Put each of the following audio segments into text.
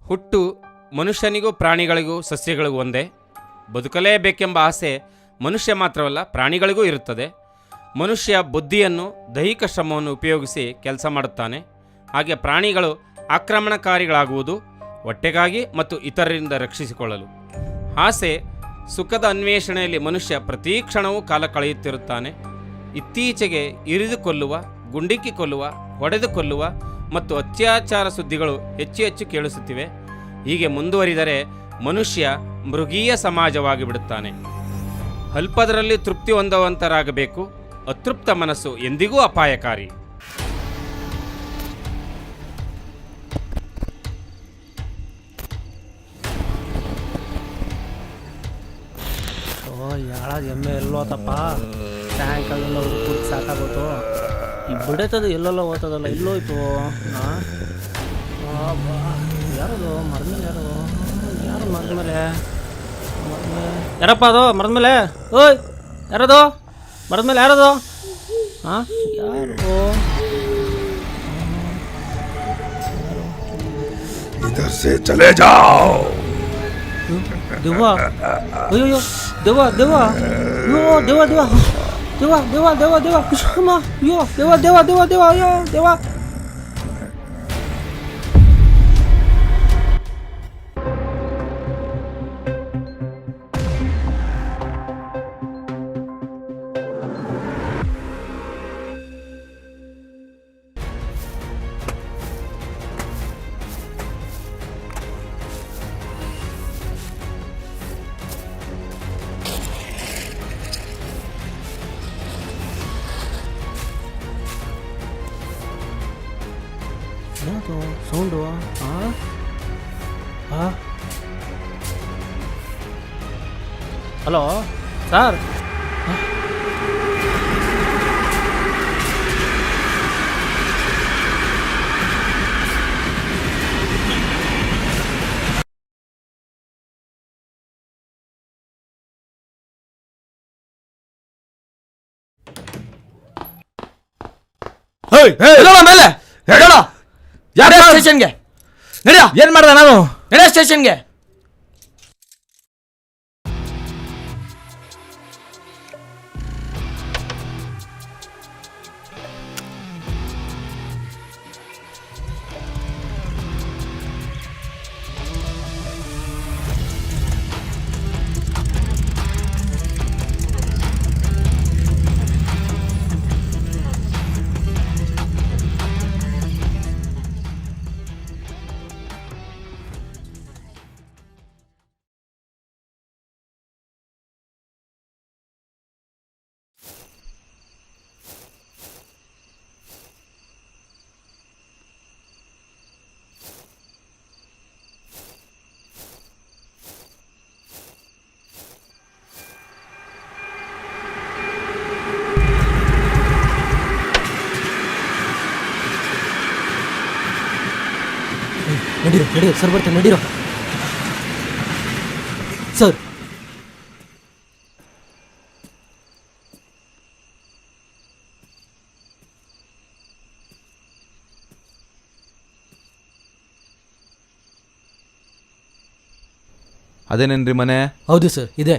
ಹುಟ್ಟು ಮನುಷ್ಯನಿಗೂ ಪ್ರಾಣಿಗಳಿಗೂ ಸಸ್ಯಗಳಿಗೂ ಒಂದೇ. ಬದುಕಲೇಬೇಕೆಂಬ ಆಸೆ ಮನುಷ್ಯ ಮಾತ್ರವಲ್ಲ ಪ್ರಾಣಿಗಳಿಗೂ ಇರುತ್ತದೆ. ಮನುಷ್ಯ ಬುದ್ಧಿಯನ್ನು ದೈಹಿಕ ಶ್ರಮವನ್ನು ಉಪಯೋಗಿಸಿ ಕೆಲಸ ಮಾಡುತ್ತಾನೆ. ಹಾಗೆ ಪ್ರಾಣಿಗಳು ಆಕ್ರಮಣಕಾರಿಗಳಾಗುವುದು ಹೊಟ್ಟೆಗಾಗಿ ಮತ್ತು ಇತರರಿಂದ ರಕ್ಷಿಸಿಕೊಳ್ಳಲು. ಆಸೆ ಸುಖದ ಅನ್ವೇಷಣೆಯಲ್ಲಿ ಮನುಷ್ಯ ಪ್ರತಿ ಕ್ಷಣವೂ ಕಾಲ ಕಳೆಯುತ್ತಿರುತ್ತಾನೆ. ಇತ್ತೀಚೆಗೆ ಇರಿದು ಕೊಲ್ಲುವ, ಗುಂಡಿಕ್ಕಿ ಕೊಲ್ಲುವ, ಹೊಡೆದು ಕೊಲ್ಲುವ ಮತ್ತು ಅತ್ಯಾಚಾರ ಸುದ್ದಿಗಳು ಹೆಚ್ಚು ಹೆಚ್ಚು ಕೇಳಿಸುತ್ತಿವೆ. ಹೀಗೆ ಮುಂದುವರಿದರೆ ಮನುಷ್ಯ ಮೃಗೀಯ ಸಮಾಜವಾಗಿ ಬಿಡುತ್ತಾನೆ. ಅಲ್ಪದರಲ್ಲಿ ತೃಪ್ತಿ ಹೊಂದುವಂತರಾಗಬೇಕು. ಅತೃಪ್ತ ಮನಸ್ಸು ಎಂದಿಗೂ ಅಪಾಯಕಾರಿ. ಯಾಳ ಎಮ್ಮೆ ಎಲ್ಲೋತಪ್ಪ, ಸಾಯಂಕಾಲ ಕುರ್ತು ಸಾಕಾಗೋತು. ಈ ಬಿಡತದ ಎಲ್ಲೆಲ್ಲ ಓದ್ತದಲ್ಲ, ಎಲ್ಲೋಯ್ತು. ಯಾರದು ಮರದ ಮೇಲೆ? ಯಾರು ಮರದ ಮೇಲೆ? ಯಾರಪ್ಪ ಅದು ಮರದ ಮೇಲೆ? ಓಯ್, ಯಾರದು ಮರದ ಮೇಲೆ? ಯಾರದು? ಹಾಂ, ಯಾರು? इधर से चले जाओ. ದೇವ, ಅಯ್ಯೋ ದೇವ, ದೇವ, ಅಯ್ಯೋ ದೇವ, ದೇವ, ದೇವ, ದೇವ, ದೇವ, ದೇವ, ಅಮ್ಮ, ಅಯ್ಯೋ ದೇವ, ದೇವ, ದೇವ, ದೇವ, ಅಯ್ಯೋ ದೇವ. ಏನದು ಸೌಂಡು? ಹಾಂ ಹಾಂ, ಹಲೋ ಸರ್. ಮೇಲೆ ಸ್ಟೇಷನ್ಗೆ ನಡೆಯ. ಏನ್ ಮಾಡ್ದೆ ನಾನು? ನಡೆಯ ಸ್ಟೇಷನ್ಗೆ. ನಡೀರೋ ನಡೀರೋ ಸರ್, ಬರ್ತೀನಿ ನಡೀರೋ ಸರ್. ಅದೇನೇನ್ರಿ ಮನೆ? ಹೌದು ಸರ್, ಇದೆ.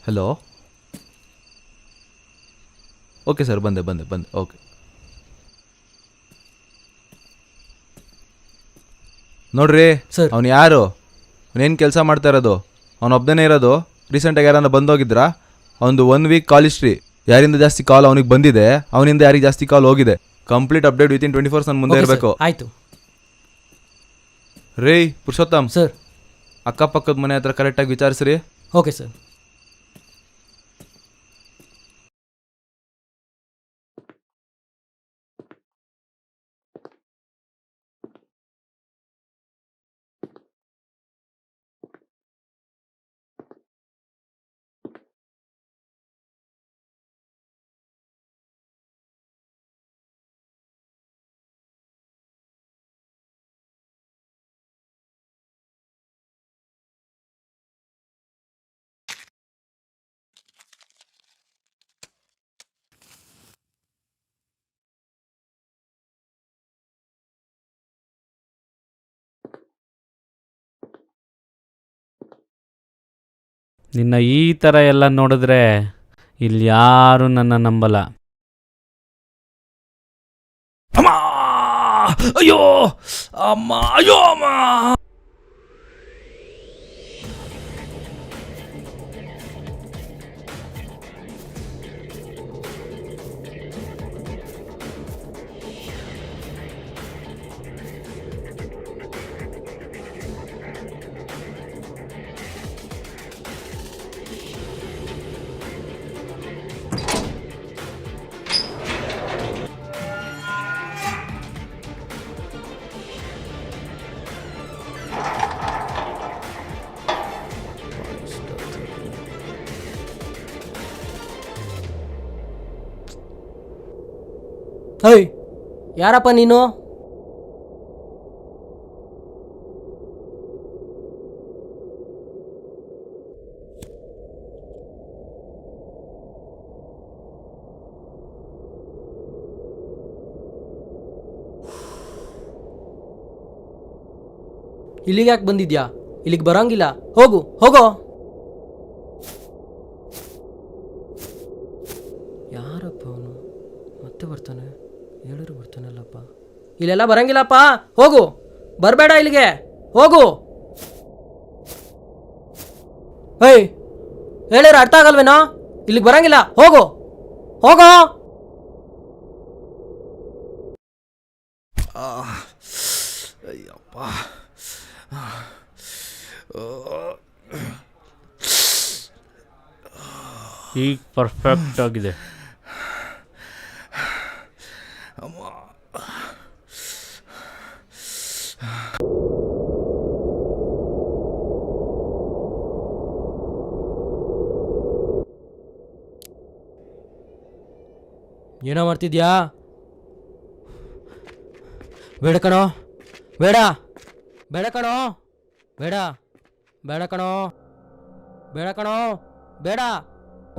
ಹಲೋ, ಓಕೆ ಸರ್, ಬಂದೆ ಬಂದೆ ಬಂದೆ. ಓಕೆ, ನೋಡ್ರಿ ಸರ್. ಅವ್ನು ಯಾರು? ಅವನೇನು ಕೆಲಸ ಮಾಡ್ತಾ ಇರೋದು? ಅವನೊಬ್ಬನೇ ಇರೋದು? ರೀಸೆಂಟಾಗಿ ಯಾರನ್ನ ಬಂದೋಗಿದ್ರಾ? ಅವನದು 1 ವೀಕ್ ಕಾಲ್ ಹಿಸ್ಟ್ರಿ. ಯಾರಿಂದ ಜಾಸ್ತಿ ಕಾಲ್ ಅವನಿಗೆ ಬಂದಿದೆ, ಅವನಿಂದ ಯಾರಿಗೆ ಜಾಸ್ತಿ ಕಾಲ್ ಹೋಗಿದೆ, ಕಂಪ್ಲೀಟ್ ಅಪ್ಡೇಟ್ ವಿತಿನ್ 24 hours ಮುಂದೆ ಇರಬೇಕು. ಆಯಿತು ರೀ ಪುರುಷೋತ್ತಮ್ ಸರ್. ಅಕ್ಕಪಕ್ಕದ ಮನೆ ಹತ್ರ ಕರೆಕ್ಟಾಗಿ ವಿಚಾರಿಸ್ರಿ. Okay sir. ನಿನ್ನ ಈ ಥರ ಎಲ್ಲ ನೋಡಿದ್ರೆ ಇಲ್ಲಿ ಯಾರೂ ನನ್ನ ನಂಬಲ್ಲ. ಅಮ್ಮ ಅಯ್ಯೋ ಅಮ್ಮ ಅಯ್ಯೋ ಅಮ್ಮ. ಹೇಯ್, ಯಾರಪ್ಪ ನೀನು? ಇಲ್ಲಿಗೆ ಯಾಕೆ ಬಂದಿದ್ಯಾ? ಇಲ್ಲಿಗೆ ಬರೋಂಗಿಲ್ಲ, ಹೋಗು ಹೋಗೋ. ಯಾರಪ್ಪ ಅವನು? ಮತ್ತೆ ಬರ್ತಾನೆ, ಹೇಳಿದ್ರು ಬರ್ತಾನಲ್ಲಪ್ಪ. ಇಲ್ಲೆಲ್ಲ ಬರಂಗಿಲ್ಲಪ್ಪ, ಹೋಗು, ಬರಬೇಡ ಇಲ್ಲಿಗೆ, ಹೋಗು. ಹೇಯ್, ಹೇಳಿದ್ರೆ ಅರ್ಥ ಆಗಲ್ವೇನೋ? ಇಲ್ಲಿಗೆ ಬರಂಗಿಲ್ಲ, ಹೋಗು ಹೋಗೋ. ಅಯ್ಯಪ್ಪ. ಈಗ ಪರ್ಫೆಕ್ಟ್ ಆಗಿದೆ. ಏನೋ ಮಾಡ್ತಿದ್ಯಾ? ಬೇಡ ಕಣೋ, ಬೇಡ ಬೇಡ ಕಣೋ, ಬೇಡ ಬೇಡ ಕಣೋ, ಬೇಡ ಕಣೋ, ಬೇಡ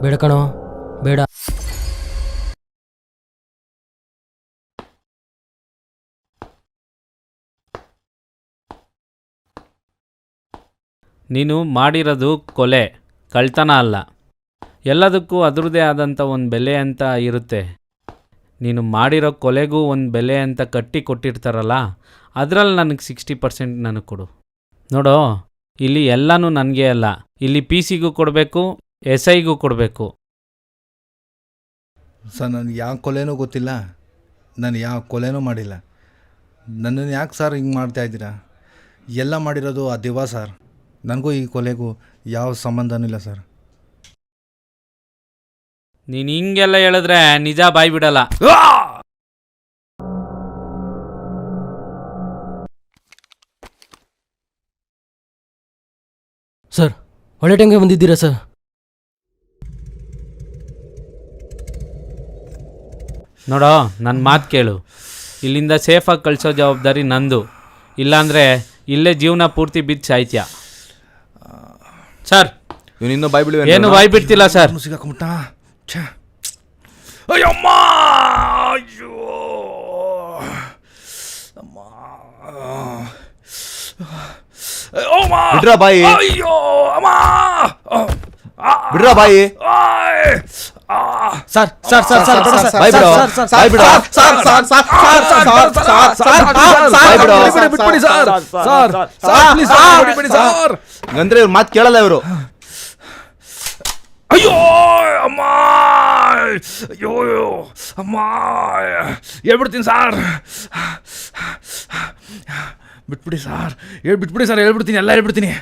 ಬೇಡ ಕಣೋ, ಬೇಡ. ನೀನು ಮಾಡಿರೋದು ಕೊಲೆ, ಕಳ್ತನ ಅಲ್ಲ. ಎಲ್ಲದಕ್ಕೂ ಅದರದ್ದೇ ಆದಂಥ ಒಂದು ಬೆಲೆ ಅಂತ ಇರುತ್ತೆ. ನೀನು ಮಾಡಿರೋ ಕೊಲೆಗೂ ಒಂದು ಬೆಲೆ ಅಂತ ಕಟ್ಟಿ ಕೊಟ್ಟಿರ್ತಾರಲ್ಲ, ಅದರಲ್ಲಿ ನನಗೆ 60% ನನಗೆ ಕೊಡು. ನೋಡೋ, ಇಲ್ಲಿ ಎಲ್ಲನೂ ನನಗೆ ಅಲ್ಲ, ಇಲ್ಲಿ PC ಗೂ ಕೊಡಬೇಕು, SIಗೂ ಕೊಡಬೇಕು. ಸರ್, ನನಗೆ ಯಾವ ಕೊಲೆನೂ ಗೊತ್ತಿಲ್ಲ, ನಾನು ಯಾವ ಕೊಲೆನೂ ಮಾಡಿಲ್ಲ. ನನ್ನನ್ನು ಯಾಕೆ ಸರ್ ಹಿಂಗೆ ಮಾಡ್ತಾಯಿದ್ದೀರಾ? ಎಲ್ಲ ಮಾಡಿರೋದು ಆ ದಿವ ಸರ್. ನನಗೂ ಈ ಕೊಲೆಗೂ ಯಾವ ಸಂಬಂಧನೂ ಇಲ್ಲ ಸರ್. ನೀನು ಹಿಂಗೆಲ್ಲ ಹೇಳಿದ್ರೆ ನಿಜ ಬಾಯ್ ಬಿಡಲ್ಲ. ಸರ್, ಒಳ್ಳೆ ಟೈಮ್ಗೆ ಬಂದಿದ್ದೀರಾ ಸರ್. ನೋಡೋ, ನನ್ನ ಮಾತು ಕೇಳು. ಇಲ್ಲಿಂದ ಸೇಫಾಗಿ ಕಳಿಸೋ ಜವಾಬ್ದಾರಿ ನಂದು. ಇಲ್ಲಾಂದರೆ ಇಲ್ಲೇ ಜೀವನ ಪೂರ್ತಿ ಬಿದ್ದು ಸಾಯ್ತ್ಯಾ. ಸರ್, ಇವನಿನ್ನೂ ಬಾಯ್ ಬಿಡುವ ಏನು ಬಾಯ್ ಬಿಡ್ತಿಲ್ಲ ಸರ್. ಸಿಗಾಕೊಂಬಿಟ್ಟ. ಛೇ, ಅಯ್ಯಮ್ಮ ಅಯ್ಯೋ ಅಮ್ಮ. ಅಮ್ಮ ಬಿಡ್ರಾ ಬಾಯಿ, ಅಯ್ಯೋ ಅಮ್ಮ. ಬಿಡ್ರಾ ಬಾಯಿ. ಸರ್ ಸರ್ ಸರ್ ಸರ್ ಬಾಯ್ ಬಿಡು, ಬಾಯ್ ಬಿಡು, ಬಿಟ್ಬಿಡಿ ಸರ್, ಸರ್ ಪ್ಲೀಸ್ ಬಿಟ್ಬಿಡಿ ಸರ್. ಅಂದ್ರೆ ಇವ್ರ ಮಾತು ಕೇಳಲ್ಲ ಇವರು. ಅಯ್ಯೋ ಅಮ್ಮ, ಅಯ್ಯೋ ಅಮ್ಮ, ಹೇಳ್ಬಿಡ್ತೀನಿ ಸರ್, ಬಿಟ್ಬಿಡಿ ಸರ್, ಬಿಟ್ಬಿಡಿ ಸರ್, ಹೇಳ್ಬಿಡ್ತೀನಿ, ಎಲ್ಲ ಹೇಳ್ಬಿಡ್ತೀನಿ.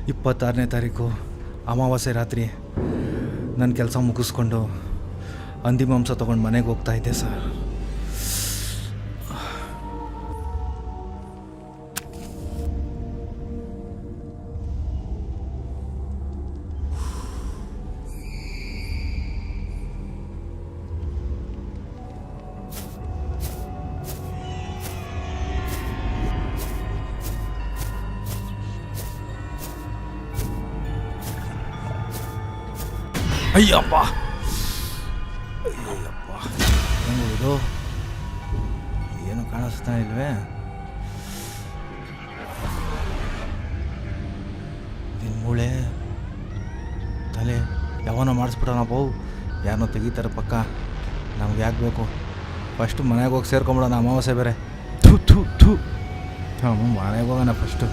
26ನೇ ತಾರೀಕು ಅಮಾವಾಸ್ಯೆ ರಾತ್ರಿ ನನ್ನ ಕೆಲಸ ಮುಗಿಸ್ಕೊಂಡು ಅಂತಿಮಾಂಸ ತೊಗೊಂಡು ಮನೆಗೆ ಹೋಗ್ತಾಯಿದ್ದೆ ಸರ್. ಅಯ್ಯಪ್ಪ, ಹೆಂಗುವುದು ಕಾಣಿಸ್ತಾ ಇಲ್ವೇ? ನಿನ್ನ ಮೂಳೆ ತಲೆ ಯಾವನೋ ಮಾಡಿಸ್ಬಿಡೋಣಪ್ಪ. ಯಾರನ್ನೋ ತೆಗಿತಾರೆ ಪಕ್ಕ. ನಮ್ಗೆ ಯಾಕೆ ಬೇಕು? ಫಸ್ಟು ಮನೆಗೆ ಹೋಗಿ ಸೇರ್ಕೊಂಬಿಡೋಣ. ಅಮಾವಾಸ್ಯೆ ಬೇರೆ. ಥೂ ಹಾಂ, ಮನೆಗೆ ಹೋಗೋಣ ಫಸ್ಟು.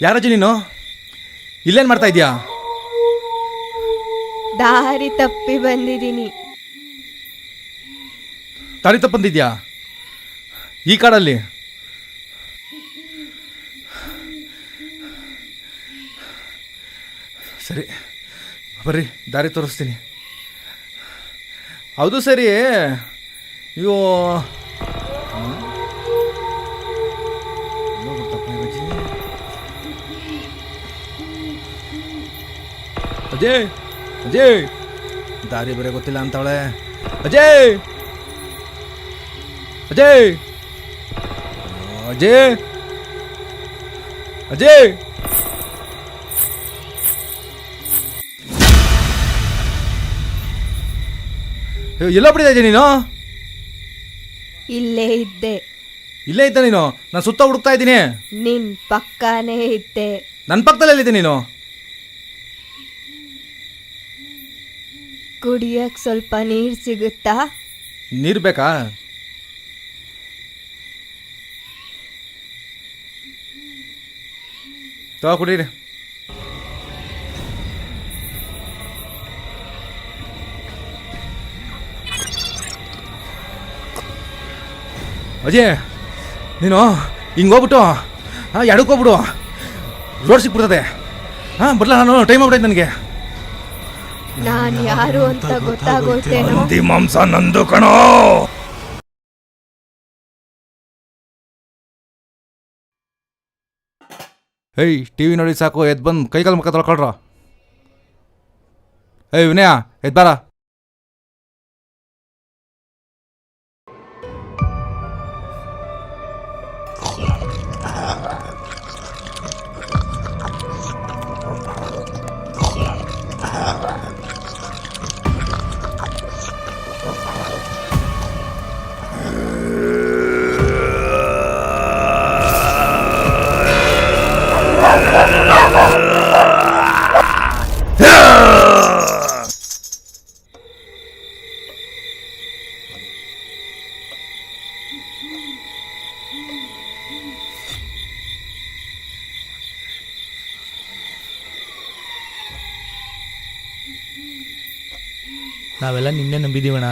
ಯಾರಜ್ಜಿ ನೀನು? ಇಲ್ಲೇನು ಮಾಡ್ತಾ ಇದೀಯಾ? ದಾರಿ ತಪ್ಪಿ ಬಂದಿದ್ದೀನಿ. ದಾರಿ ತಪ್ಪಿ ಬಂದಿದ್ಯಾ? ಈ ಕಾಡಲ್ಲಿ? ಸರಿ ಬರ್ರಿ, ದಾರಿ ತೋರಿಸ್ತೀನಿ. ಹೌದು ಸರಿ. ಅಯ್ಯೋ ಅಜಯ್, ಅಜಯ್, ದಾರಿ ಬೇರೆ ಗೊತ್ತಿಲ್ಲ ಅಂತವಳೆ. ಅಜಯ್, ಅಜಯ್, ಅಜಯ್, ಅಜಯ್. ಎಲ್ಲ ಬಿಡಿದ ನೀನು? ಇಲ್ಲೇ ಇದ್ದೆ. ಇಲ್ಲೇ ಇದ್ದ ನೀನು? ನಾನು ಸುತ್ತ ಹುಡುಕ್ತಾ ಇದ್ದೀನಿ. ನಿನ್ ಪಕ್ಕನೇ ಇದ್ದೆ. ನನ್ನ ಪಕ್ಕದಲ್ಲಿದ್ದೆ ನೀನು? ಕುಡಿಯಕ್ ಸ್ವಲ್ಪ ನೀರು ಸಿಗುತ್ತಾ? ನೀರು ಬೇಕಾ? ತಗೋ ಕುಡೀರಿ. ಅಜಯ್, ನೀನು ಹಿಂಗೆ ಹೋಗ್ಬಿಟ್ಟು ಎಡಕ್ಕೆ ಹೋಗ್ಬಿಡು. ರೋಡ್ ಸಿಕ್ಬಿಡ್ತದೆ. ಹಾಂ, ಬರಲ್ಲ, ನಾನು ಟೈಮ್ ಆಗ್ಬಿಟ್ಟೈತೆ ನನಗೆ. ನಾನು ಯಾರು ಅಂತ ಗೊತ್ತಾಗೋಯ್ತೇನೋ? ಹಂದಿ ಮಾಂಸ ನಂದು ಕಣೋ. ಹೇಯ್, ಟಿವಿ ನೋಡಿ ಸಾಕು, ಎದ್ದು ಬಂದು ಕೈಕಾಲು ಮುಖ ತೊಳ್ಕೊಳ್ರ. ಏಯ್ ವಿನಯ, ಎದ್ದು ಬಾರ. ನಾವೆಲ್ಲ ನಿನ್ನೆ ನಂಬಿದೀವಣ್ಣ.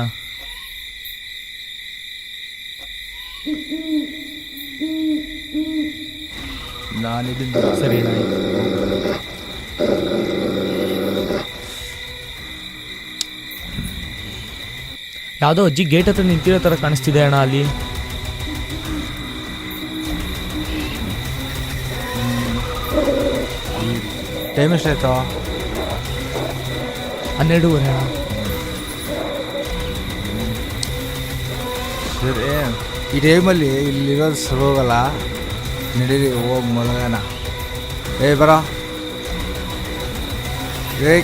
ನಾನಿದ್ದೀನಿ. ಸರಿ ಅಣ್ಣ. ಯಾವುದೋ ಅಜ್ಜಿ ಗೇಟ್ ಹತ್ರ ನಿಂತಿರೋ ಥರ ಕಾಣಿಸ್ತಿದೆ ಅಣ್ಣ ಅಲ್ಲಿ. ಟೈಮ್ ಎಷ್ಟಾಯ್ತು? 12:30 ಅಣ್ಣ. ಸರಿ, ಈ ಟೈಮಲ್ಲಿ ಇಲ್ಲಿರೋದು ಸರಿ ಹೋಗಲ್ಲ. ನಡೀರಿ, ಹೋಗಿ ಮಲಗೋಣ. ಏ ಬರೋ. ಏ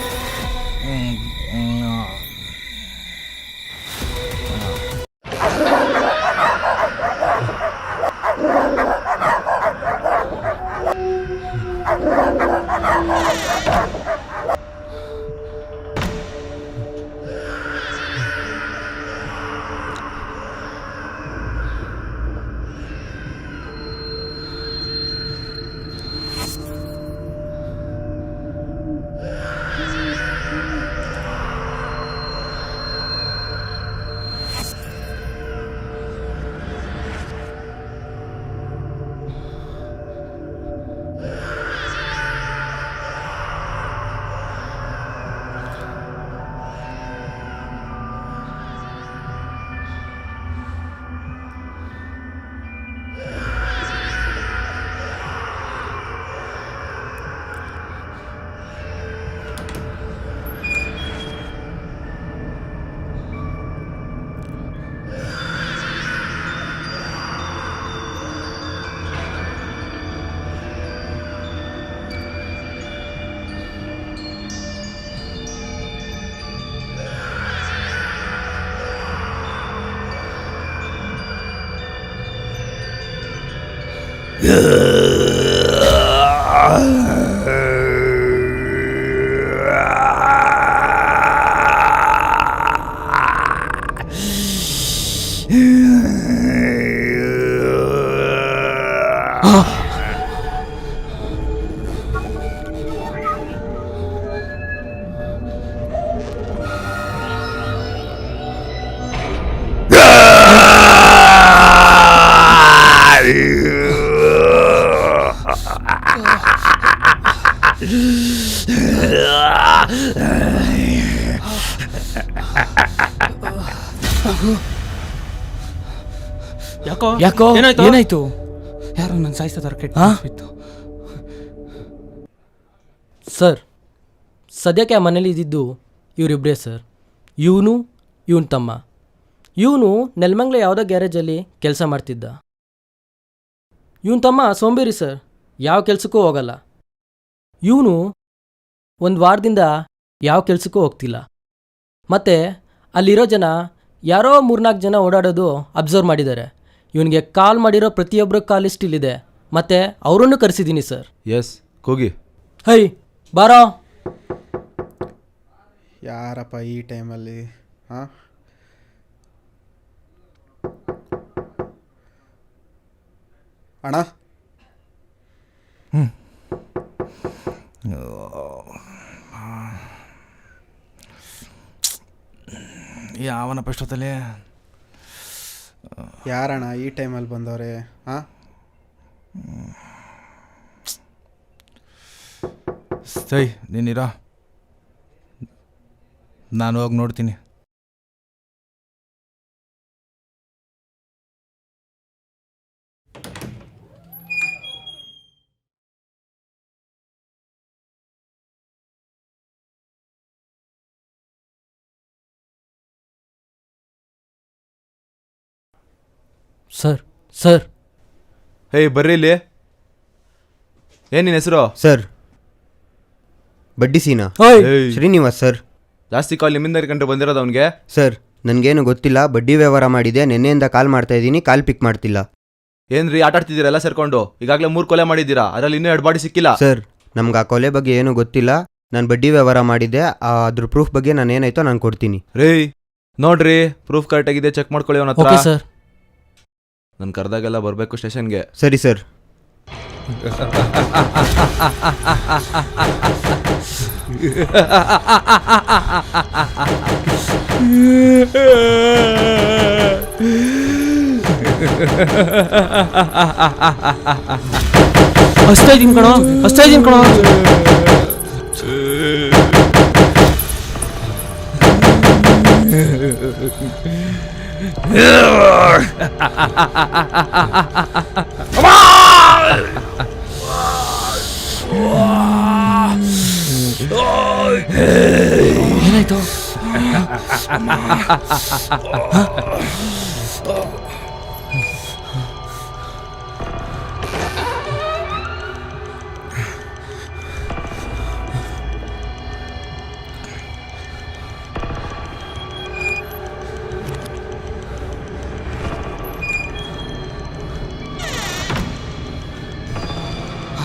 ಯಾಕೋ ಯಾಕೋ ಏನಾಯ್ತು ಏನಾಯ್ತು? ಯಾರೋ ನನ್ನ ಸಾಯಿಸ್ತಾರೆ ಕೆಟ್ಟ ಹಾ? ಬಿತ್ತು. ಸರ್ ಸದ್ಯಕ್ಕೆ ಆ ಮನೇಲಿ ಇದ್ದಿದ್ದು ಇವರಿಬ್ಬರೇ ಸರ್. ಇವನು ಇವನ್ ತಮ್ಮ. ಇವನು ನೆಲಮಂಗ್ಲ ಯಾವುದೋ ಗ್ಯಾರೇಜಲ್ಲಿ ಕೆಲಸ ಮಾಡ್ತಿದ್ದ. ಇವನ್ ತಮ್ಮ ಸೋಂಬೇರಿ ಸರ್, ಯಾವ ಕೆಲಸಕ್ಕೂ ಹೋಗಲ್ಲ. ಇವನು ಒಂದು ವಾರದಿಂದ ಯಾವ ಕೆಲಸಕ್ಕೂ ಹೋಗ್ತಿಲ್ಲ. ಮತ್ತು ಅಲ್ಲಿರೋ ಜನ ಯಾರೋ 3-4 ಜನ ಓಡಾಡೋದು ಅಬ್ಸರ್ವ್ ಮಾಡಿದ್ದಾರೆ. ಇವನಿಗೆ ಕಾಲ್ ಮಾಡಿರೋ ಪ್ರತಿಯೊಬ್ಬರ ಕಾಲ್ ಲಿಸ್ಟ್ ಇಲ್ಲಿದೆ. ಮತ್ತು ಅವರನ್ನು ಕರೆಸಿದ್ದೀನಿ ಸರ್. ಎಸ್ ಕೂಗಿ. ಹೈ ಬಾರೋ. ಯಾರಪ್ಪ ಈ ಟೈಮಲ್ಲಿ? ಹಾಂ, ಅಣ್ಣ ಯಾವನಪ್ಪ ಎಷ್ಟೊತ್ತಲ್ಲಿ? ಯಾರಣ್ಣ ಈ ಟೈಮಲ್ಲಿ ಬಂದವ್ರೆ? ಹಾಂ, ಸೈ ನೀನಿರೋ, ನಾನು ಹೋಗಿ ನೋಡ್ತೀನಿ. ಸರ್ ಸರ್ ಹೇಯ್ ಬರ್ರಿ ಇಲ್ಲಿ. ಏನು ನಿನ್ನ ಹೆಸರು? ಸರ್ ಬಡ್ಡಿ ಸೀನಾ. ಏಯ್, ಶ್ರೀನಿವಾಸ್ ಸರ್. ಜಾಸ್ತಿ ಕಾಲ್ ನಿಮ್ಮಿಂದ ಕಂಡು ಬಂದಿರೋದು ಅವನಿಗೆ. ಸರ್ ನನಗೇನು ಗೊತ್ತಿಲ್ಲ, ಬಡ್ಡಿ ವ್ಯವಹಾರ ಮಾಡಿದೆ. ನಿನ್ನೆಯಿಂದ ಕಾಲ್ ಮಾಡ್ತಾ ಇದ್ದೀನಿ, ಕಾಲ್ ಪಿಕ್ ಮಾಡ್ತಿಲ್ಲ. ಏನ್ರಿ ಆಟ ಆಡ್ತಿದ್ದೀರಾ ಎಲ್ಲ ಸೇರ್ಕೊಂಡು? ಈಗಾಗಲೇ 3 ಕೊಲೆ ಮಾಡಿದ್ದೀರಾ, ಅದರಲ್ಲಿ ಇನ್ನೂ 2 ಬಾಡಿ ಸಿಕ್ಕಿಲ್ಲ. ಸರ್ ನಮ್ಗೆ ಆ ಕೊಲೆ ಬಗ್ಗೆ ಏನೂ ಗೊತ್ತಿಲ್ಲ. ನಾನು ಬಡ್ಡಿ ವ್ಯವಹಾರ ಮಾಡಿದ್ದೆ. ಅದ್ರ ಪ್ರೂಫ್ ಬಗ್ಗೆ ನಾನು ಏನಾಯ್ತೋ ನಾನು ಕೊಡ್ತೀನಿ. ರೀ ನೋಡ್ರಿ, ಪ್ರೂಫ್ ಕರೆಕ್ಟಾಗಿದೆ, ಚೆಕ್ ಮಾಡ್ಕೊಳ್ಳಿ ಅವನ ಓಕೆ ಹತ್ರ. ಸರ್. ನಾನು ಕರೆದಾಗೆಲ್ಲ ಬರಬೇಕು ಸ್ಟೇಷನ್ಗೆ. ಸರಿ ಸರ್. ಹಸ್ತಾ ಇದೀನಿ ಕಣೋ, ಹಸ್ತಾ ಇದೀನಿ ಕಣೋ. ಏನಾಯ್ತು?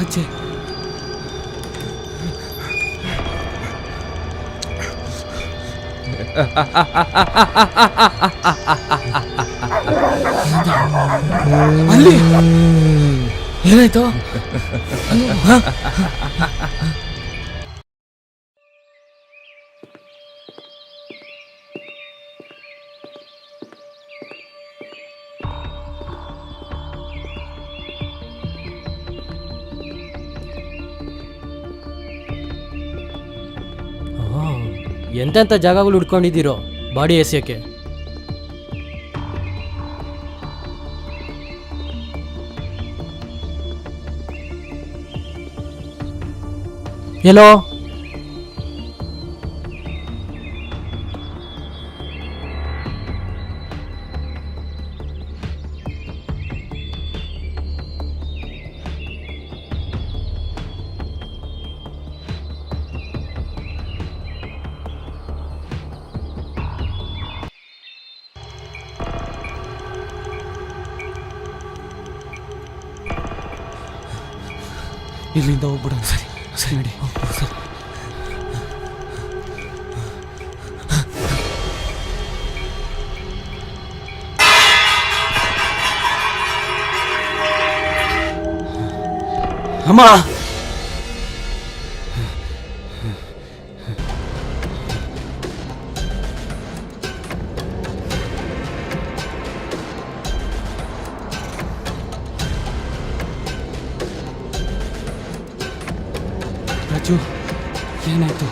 ಆಚೆ ಅಲ್ಲಿ ಏನಾಯ್ತು? ಎಂತೆಂಥ ಜಾಗಗಳು ಹುಡ್ಕೊಂಡಿದ್ದೀರೋ ಬಾಡಿ ಎಸೆಯೋಕ್ಕೆ. ಎಲ್ಲೋ ಇಲ್ಲಿಂದ ಹೋಗ್ಬಿಡೋಣ. ಸರಿ ಸರಿ ನಡಿ. ಸರಿ. ಅಮ್ಮ ರಾಜು ಏನಾಯ್ತು?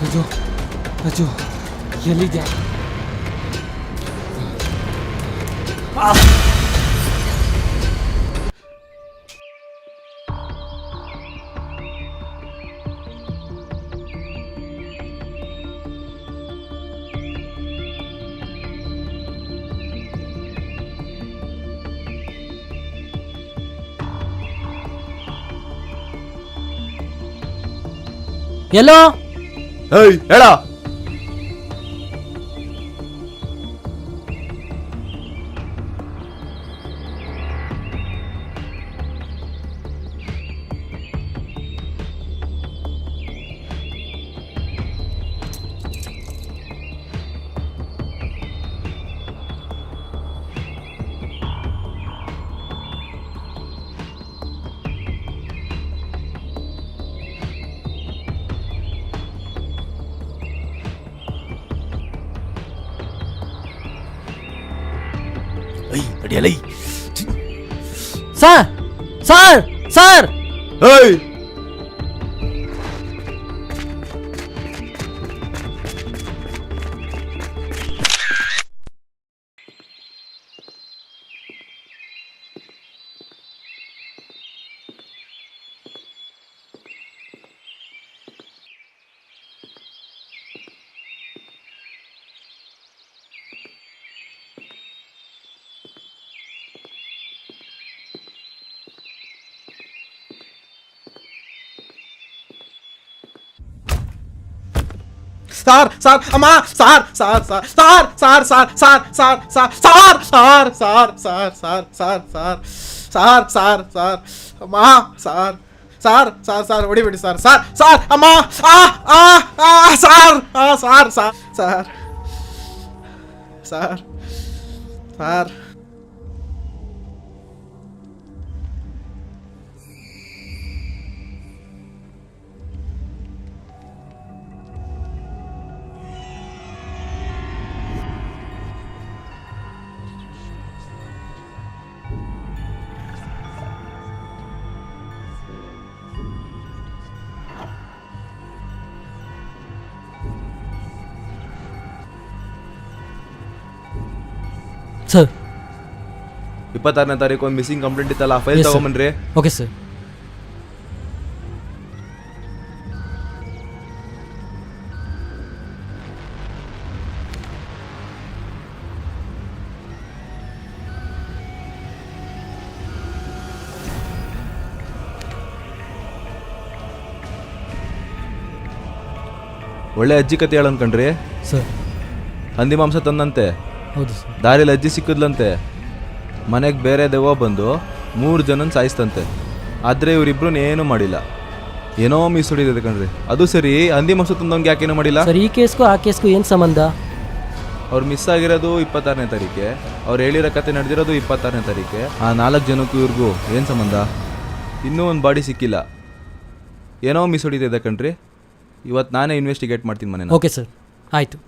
ರಾಜು ರಾಜು ಎಲ್ಲಿದ್ಯಾ? ಎಲ್ಲೋ ಏಯ್ ಹೇಳ. ಸರ್ ಸರ್ ಸರ್ ಏಯ್ ಸಾರ್ ಸಾರ್ ಅಮ್ಮ sir sir sir sir sir sir sir sir sir sir sir sir sir sir sir sir sir ಅಮ್ಮ ಸಾರ್ ಸಾರ್ ಸಾರ್ ಸಾರ್ ಹೊಡಿಬೇಡಿ ಸಾರ್ ಸಾರ್ ಸಾರ್ ಅಮ್ಮ ಆ ಆ ಆ ಸಾರ್ ಆ sir sir sir sir sir sir 26ನೇ ತಾರೀಕು ಒಂದು ಮಿಸ್ಸಿಂಗ್ ಕಂಪ್ಲೇಂಟ್ ಇತ್ತಲ್ಲ, ಆ ಫೈಲ್ Yes, sir. ತಗೊಂಬನ್ರಿ. Okay sir. ಒಳ್ಳೆ ಅಜ್ಜಿ ಕತೆ ಹೇಳ ಅನ್ಕಂಡ್ರಿ. ಸರ್ ಹಂದಿ ಮಾಂಸ ತಂದಂತೆ, ಹೌದು ಸರ್. ದಾರಿಲಿ ಅಜ್ಜಿ ಸಿಕ್ಕಿದ್ಲಂತೆ, ಮನೆಗೆ ಬೇರೆ ದೆವ್ವ ಬಂದು 3 ಜನನ ಸಾಯಿಸ್ತಂತೆ. ಆದರೆ ಇವರಿಬ್ರು ಏನೂ ಮಾಡಿಲ್ಲ, ಏನೋ ಮಿಸ್ ಹೊಡಿದಿದೆ ಕಣ್ರಿ. ಅದು ಸರಿ, ಹಂದಿ ಮಾಂಸ ತಂದವ್ಗೆ ಯಾಕೇನೂ ಮಾಡಿಲ್ಲ? ಸರ್ ಈ ಕೇಸ್ಗೂ ಆ ಕೇಸ್ಗೂ ಏನು ಸಂಬಂಧ? ಅವ್ರು ಮಿಸ್ ಆಗಿರೋದು 26ನೇ ತಾರೀಕೆ, ಅವ್ರು ಹೇಳಿರೋ ಕತೆ ನಡೆದಿರೋದು 26ನೇ ತಾರೀಕೆ. ಆ 4 ಜನಕ್ಕೂ ಇವ್ರಿಗೂ ಏನು ಸಂಬಂಧ? ಇನ್ನೂ ಒಂದು ಬಾಡಿ ಸಿಕ್ಕಿಲ್ಲ, ಏನೋ ಮಿಸ್ ಹೊಡಿತಿದೆ ಕಣ್ರಿ. ಇವತ್ತು ನಾನೇ ಇನ್ವೆಸ್ಟಿಗೇಟ್ ಮಾಡ್ತೀನಿ ಮನೆ. ಓಕೆ ಸರ್, ಆಯಿತು.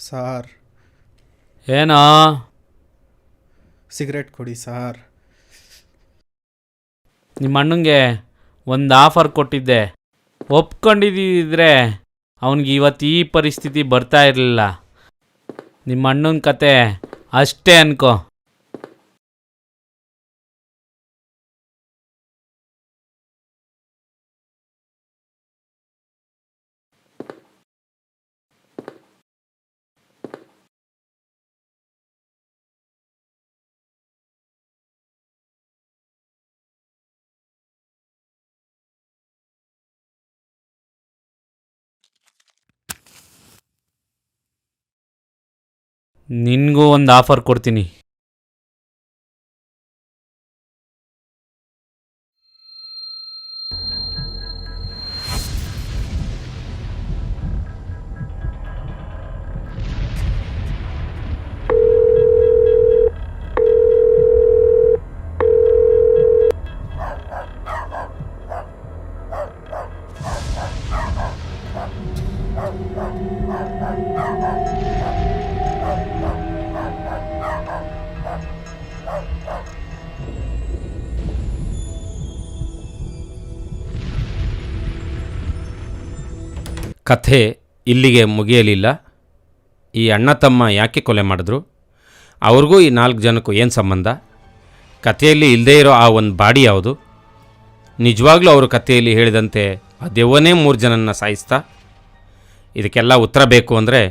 ಸಾರ್ ಏನೋ ಸಿಗರೇಟ್ ಕೊಡಿ ಸಾರ್. ನಿಮ್ಮ ಅಣ್ಣಂಗೆ ಒಂದು ಆಫರ್ ಕೊಟ್ಟಿದ್ದೆ, ಒಪ್ಕೊಂಡಿದ್ದಿದ್ರೆ ಅವನಿಗೆ ಇವತ್ತು ಈ ಪರಿಸ್ಥಿತಿ ಬರ್ತಾ ಇರಲಿಲ್ಲ. ನಿಮ್ಮ ಅಣ್ಣನ ಕತೆ ಅಷ್ಟೇ ಅನ್ಕೋ. ನಿನಗೂ ಒಂದು ಆಫರ್ ಕೊಡ್ತೀನಿ. ಕಥೆ ಇಲ್ಲಿಗೆ ಮುಗಿಯಲಿಲ್ಲ. ಈ ಅಣ್ಣ ತಮ್ಮ ಯಾಕೆ ಕೊಲೆ ಮಾಡಿದ್ರು, ಅವ್ರಿಗೂ ಈ 4 ಜನಕ್ಕೂ ಏನು ಸಂಬಂಧ, ಕಥೆಯಲ್ಲಿ ಇಲ್ಲದೇ ಇರೋ ಆ ಒಂದು ಬಾಡಿ ಯಾವುದು, ನಿಜವಾಗ್ಲೂ ಅವರು ಕಥೆಯಲ್ಲಿ ಹೇಳಿದಂತೆ ಆ ದೆವ್ವನೇ 3 ಜನನ್ನ ಸಾಯಿಸ್ತಾ, ಇದಕ್ಕೆಲ್ಲ ಉತ್ತರ ಬೇಕು ಅಂದರೆ